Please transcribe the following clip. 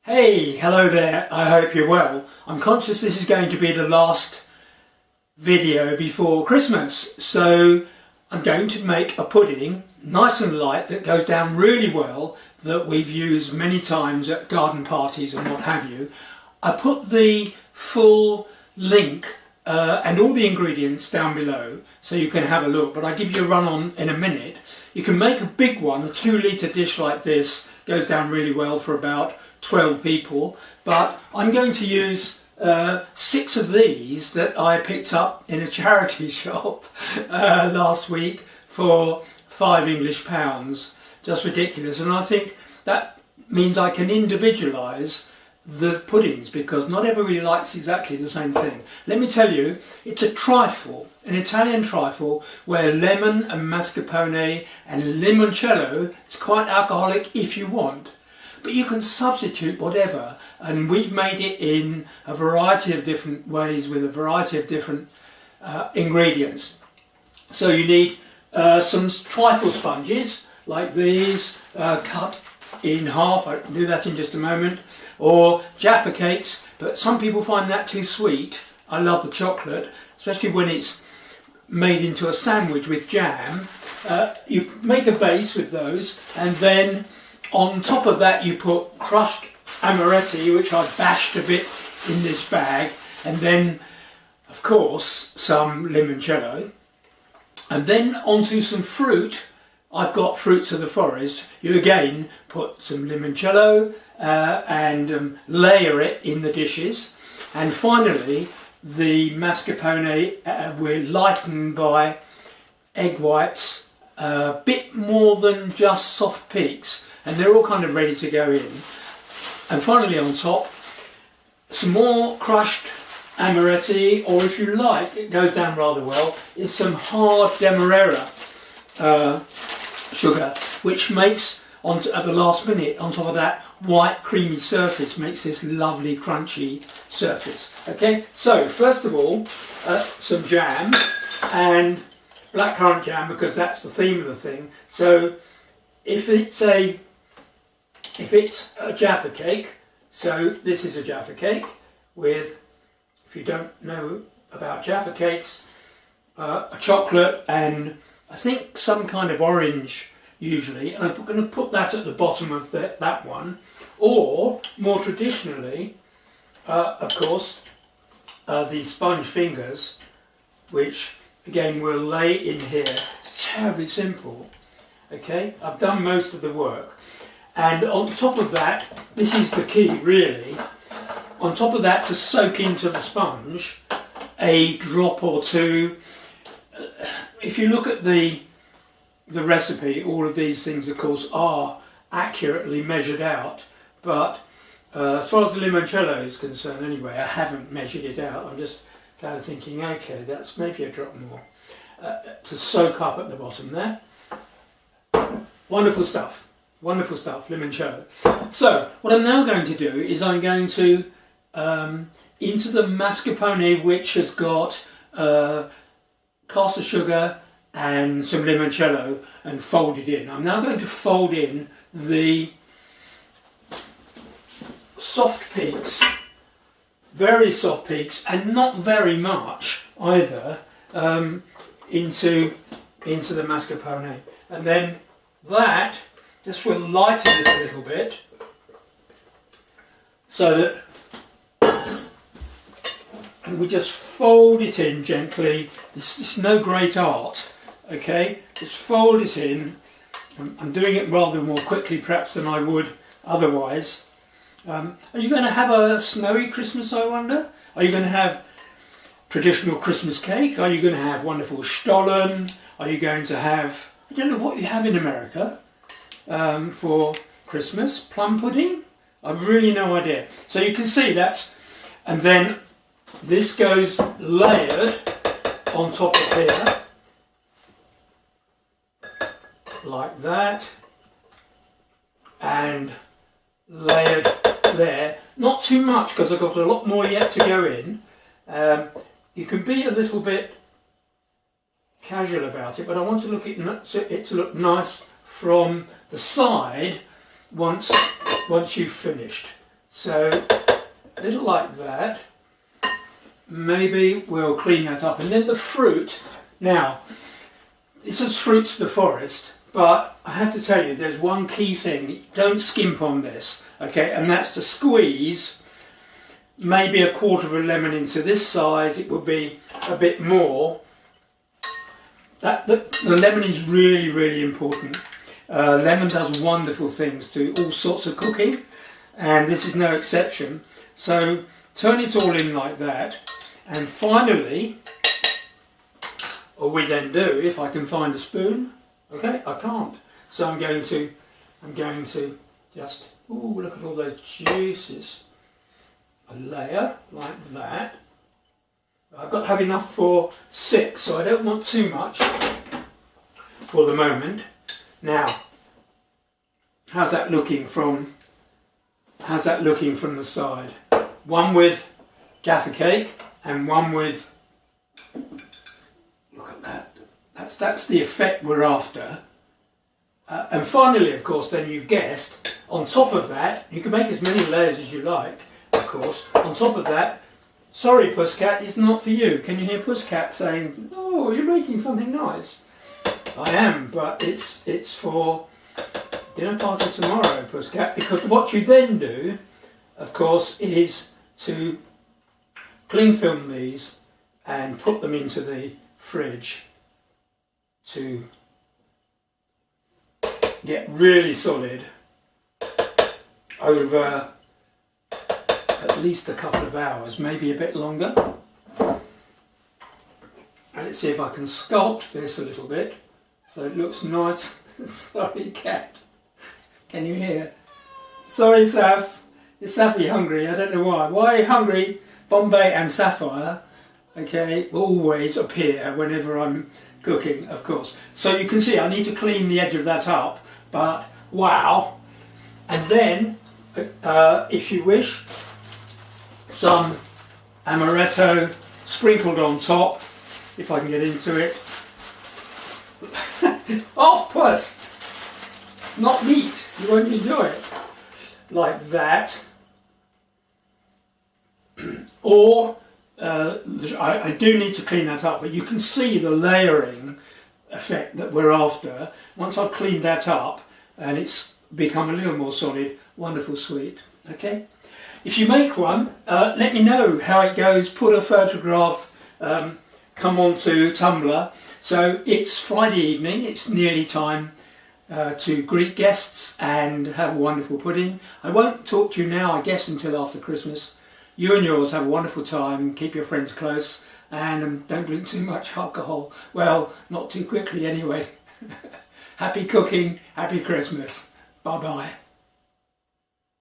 Hey, hello there, I hope you're well. I'm conscious this is going to be the last video before Christmas, so I'm going to make a pudding, nice and light, that goes down really well, that we've used many times at garden parties and what have you. I put the full link and all the ingredients down below so you can have a look, but I'll give you a run on in a minute. You can make a big one, a 2-litre dish like this, goes down really well for about 12 people, but I'm going to use 6 of these that I picked up in a charity shop last week for £5 English, just ridiculous. And I think that means I can individualise the puddings because not everybody likes exactly the same thing. Let me tell you, it's a trifle, an Italian trifle where lemon and mascarpone and limoncello, it's quite alcoholic if you want. But you can substitute whatever, and we've made it in a variety of different ways with a variety of different ingredients. So you need some trifle sponges like these, cut in half. I'll do that in just a moment. Or Jaffa cakes, but some people find that too sweet. I love the chocolate, especially when it's made into a sandwich with jam. You make a base with those, and then on top of that you put crushed amaretti, which I've bashed a bit in this bag, and then of course some limoncello, and then onto some fruit. I've got fruits of the forest. You again put some limoncello and layer it in the dishes, and finally the mascarpone we're lightened by egg whites, a bit more than just soft peaks, and they're all kind of ready to go in. And finally on top, some more crushed amaretti, or if you like, it goes down rather well, is some hard demerara sugar, which makes, at the last minute, on top of that white creamy surface, makes this lovely crunchy surface. Okay, so first of all, some jam, and blackcurrant jam, because that's the theme of the thing. So if it's a Jaffa cake, so this is a Jaffa cake with, if you don't know about Jaffa cakes, a chocolate and I think some kind of orange usually, and I'm going to put that at the bottom of that one. Or more traditionally, of course, the sponge fingers, which again we'll lay in here. It's terribly simple. Okay, I've done most of the work, and on top of that, this is the key really, on top of that, to soak into the sponge a drop or two. If you look at the recipe, all of these things of course are accurately measured out, but as far as the limoncello is concerned anyway, I haven't measured it out. I'm just kind of thinking, okay, that's maybe a drop more to soak up at the bottom there. Wonderful stuff, limoncello. So what I'm now going to do is I'm going to, into the mascarpone, which has got caster sugar and some limoncello, and fold it in. I'm now going to fold in the soft peaks, very soft peaks, and not very much either, into the mascarpone. And then that just will lighten it a little bit, so that, and we just fold it in gently. This is no great art, okay? Just fold it in. I'm doing it rather more quickly perhaps than I would otherwise. Are you going to have a snowy Christmas, I wonder? Are you going to have traditional Christmas cake? Are you going to have wonderful stollen? Are you going to have, I don't know what you have in America for Christmas, plum pudding? I've really no idea. So you can see that's, and then this goes layered on top of here, like that, and layered there. Not too much because I've got a lot more yet to go in. You can be a little bit casual about it, but I want to look it to look nice from the side once you've finished. So a little like that. Maybe we'll clean that up. And then the fruit. Now, this is fruits of the forest, but I have to tell you, there's one key thing. Don't skimp on this, okay? And that's to squeeze maybe a quarter of a lemon into this size. It would be a bit more. The lemon is really, really important. Lemon does wonderful things to all sorts of cooking, and this is no exception. So turn it all in like that, and finally, what we then do, if I can find a spoon, okay, I can't. So I'm going to just, ooh, look at all those juices. A layer like that. I've got to have enough for 6, so I don't want too much for the moment. Now, how's that looking from the side? One with Jaffa cake and one with, look at that. That's the effect we're after. And finally, of course, then you've guessed, on top of that, you can make as many layers as you like, of course. On top of that, sorry Pusscat, it's not for you. Can you hear Pusscat saying, oh, you're making something nice? I am, but it's for dinner party tomorrow, Pusscat, because what you then do, of course, is to cling film these and put them into the fridge to get really solid over at least a couple of hours, maybe a bit longer. And let's see if I can sculpt this a little bit so it looks nice. Sorry, cat. Can you hear? Sorry, Saf. Is Safi hungry? I don't know why. Why hungry? Bombay and Sapphire, okay, always appear whenever I'm cooking, of course. So you can see I need to clean the edge of that up, but wow. And then, if you wish, some amaretto sprinkled on top, if I can get into it. Off, Puss! It's not meat, you won't enjoy it. Like that. Or, I do need to clean that up, but you can see the layering effect that we're after. Once I've cleaned that up and it's become a little more solid, wonderful sweet, okay? If you make one, let me know how it goes, put a photograph, come on to Tumblr. So it's Friday evening, it's nearly time to greet guests and have a wonderful pudding. I won't talk to you now, I guess, until after Christmas. You and yours have a wonderful time, keep your friends close, and don't drink too much alcohol. Well, not too quickly anyway. Happy cooking, happy Christmas. Bye bye.